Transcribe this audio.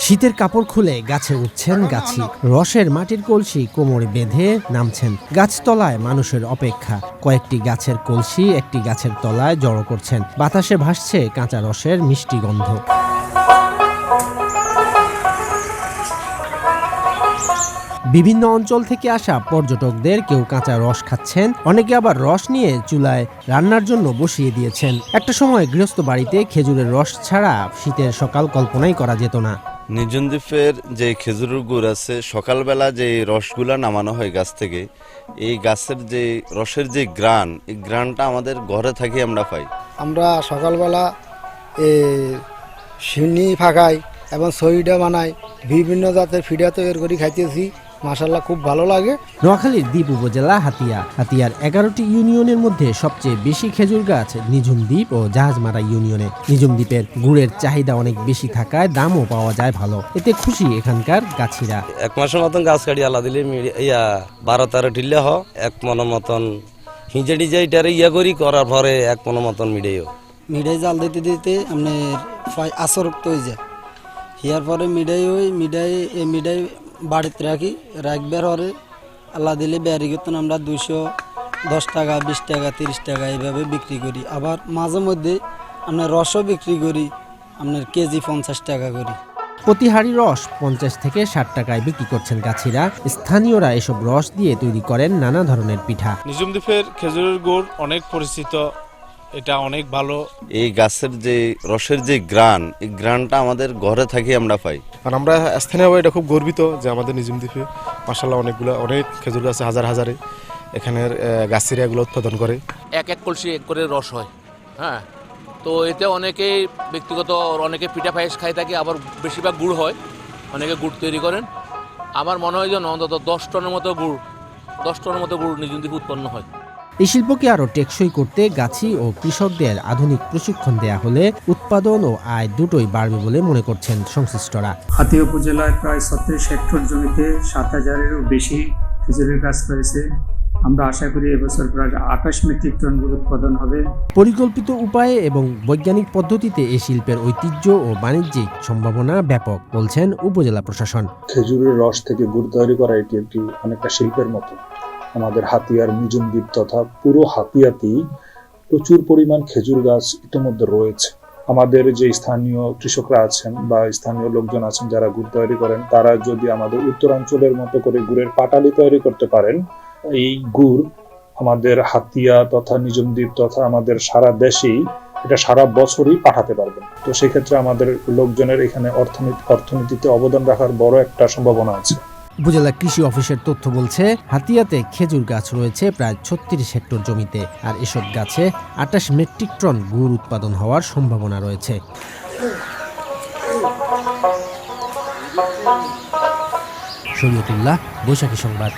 শীতের কাপড় খুলে গাছে উঠছেন গাছি, রসের মাটির কলসি কোমরে বেঁধে নামছেন। গাছতলায় মানুষের অপেক্ষা, কয়েকটি গাছের কলসি একটি গাছের তলায় জড়ো করছেন। বাতাসে ভাসছে কাঁচা রসের মিষ্টি গন্ধ। বিভিন্ন অঞ্চল থেকে আসা পর্যটকদের কেউ কাঁচা রস খাচ্ছেন, অনেকে আবার রস নিয়ে চুলায় রান্নার জন্য বসিয়ে দিয়েছেন। একটা সময় গৃহস্থ বাড়িতে খেজুরের রস ছাড়া শীতের সকাল কল্পনাই করা যেত না। নিঝুম দ্বীপের যে খেজুরের গুড় আছে, সকালবেলা যে রসগুলা নামানো হয় গাছ থেকে, এই গাছের যে রসের যে গ্রান, এই গ্রানটা আমাদের ঘরে থাকি আমরা পাই। আমরা সকালবেলা সিন্নি ফাঁকাই এবং সইডা বানাই, বিভিন্ন জাতের ফিডা তৈরি করে খাইতেছি। মাশাআল্লাহ, খুব ভালো লাগে। নোয়াখালীর দ্বীপ উপজেলা হাতিয়ার 11টি ইউনিয়নের মধ্যে সবচেয়ে বেশি খেজুর গাছ নিঝুম দ্বীপ ও জাহাজমারা ইউনিয়নে। নিঝুম দ্বীপের গুড়ের চাহিদা অনেক বেশি থাকায় দামও পাওয়া যায় ভালো, এতে খুশি এখানকার গাছিরা। 1 মাসের মতন গাছ কাটি আলা দিলে 12-13 টিল্লে এক মনের মতন হিঁজে ডিজে এটারে করি করার পরে 1 মনের মতন মিডাই জাল দিতে দিতে আপনার আসরক্ত হয়ে যায়। হিয়ার পরে মিডাই বাড়িতে রাখবার পরে আল্লাহ দিলে বেয়ারি করতেন আমরা 210 টাকা, 20 টাকা, 30 টাকা এইভাবে বিক্রি করি। আবার মাঝে মধ্যে আপনার রসও বিক্রি করি, আপনার কেজি 50 টাকা করি। প্রতি হাঁড়ি রস 50 থেকে 60 টাকায় বিক্রি করছেন গাছিরা। স্থানীয়রা এসব রস দিয়ে তৈরি করেন নানা ধরনের পিঠা। নিঝুম দ্বীপের খেজুরের গুড় অনেক পরিচিত, এটা অনেক ভালো। এই গাছের যে রসের যে গ্রান, এই গ্রানটা আমাদের ঘরে থাকি আমরা পাই। আর আমরা স্থানীয়ভাবে এটা খুব গর্বিত যে আমাদের নিঝুম দ্বীপে মাশাআল্লাহ অনেক খেজুর গাছ, হাজারে এখানের গাছিরা এগুলো উৎপাদন করে। এক কলসি করে রস হয়। হ্যাঁ, তো এতে অনেকেই ব্যক্তিগত অনেকে পিঠা পায়েস খাই থাকে, আবার বেশিরভাগ গুড় হয়, অনেকে গুড় তৈরি করেন। আমার মনে হয় যেন অন্তত 10 টনের মতো গুড় নিঝুম দ্বীপে উৎপন্ন হয়। এই শিল্পকে আরো টেকসই করতে গাছি ও কৃষকদের আধুনিক প্রশিক্ষণ দেয়া হলে উৎপাদন ও আয় দুটোই বাড়বে বলে মনে করছেন সংশ্লিষ্টরা। হাতিয়া উপজেলায় প্রায় 36 হেক্টর জমিতে 7000-এরও বেশি খেজুরের গাছ রয়েছে। আমরা আশা করি এবছর প্রায় 28 মেট্রিক টন গুড় উৎপাদন হবে। পরিকল্পিত উপায়ে এবং বৈজ্ঞানিক পদ্ধতিতে এই শিল্পের ঐতিহ্য ও বাণিজ্যিক সম্ভাবনা ব্যাপক বলছেন উপজেলা প্রশাসন। খেজুরের রস থেকে গুড় তৈরি করা এটি একটি অনেকটা শিল্পের মতো। আমাদের হাতিয়ার নিঝুম দ্বীপ তথা পুরো হাতিয়াতেই প্রচুর পরিমাণ খেজুর গাছ ইতিমধ্যে রয়েছে। আমাদের যে স্থানীয় কৃষকরা আছেন বা স্থানীয় লোকজন আছেন যারা গুড় তৈরি করেন, তারা যদি আমাদের উত্তরাঞ্চলের মতো করে গুড়ের পাটালি তৈরি করতে পারেন, এই গুড় আমাদের হাতিয়া তথা নিঝুম দ্বীপ তথা আমাদের সারা দেশেই এটা সারা বছরই পাঠাতে পারবেন। তো সেক্ষেত্রে আমাদের লোকজনের এখানে অর্থনীতিতে অবদান রাখার বড় একটা সম্ভাবনা আছে। উপজেলা কৃষি অফিসের তথ্য বলছে, হাতিয়াতে খেজুর গাছ রয়েছে প্রায় 36 হেক্টর জমিতে, আর এসব গাছে 28 মেট্রিক টন গুড় উৎপাদন হওয়ার সম্ভাবনা রয়েছে। শরীয়তুল্লাহ, বৈশাখী সংবাদ।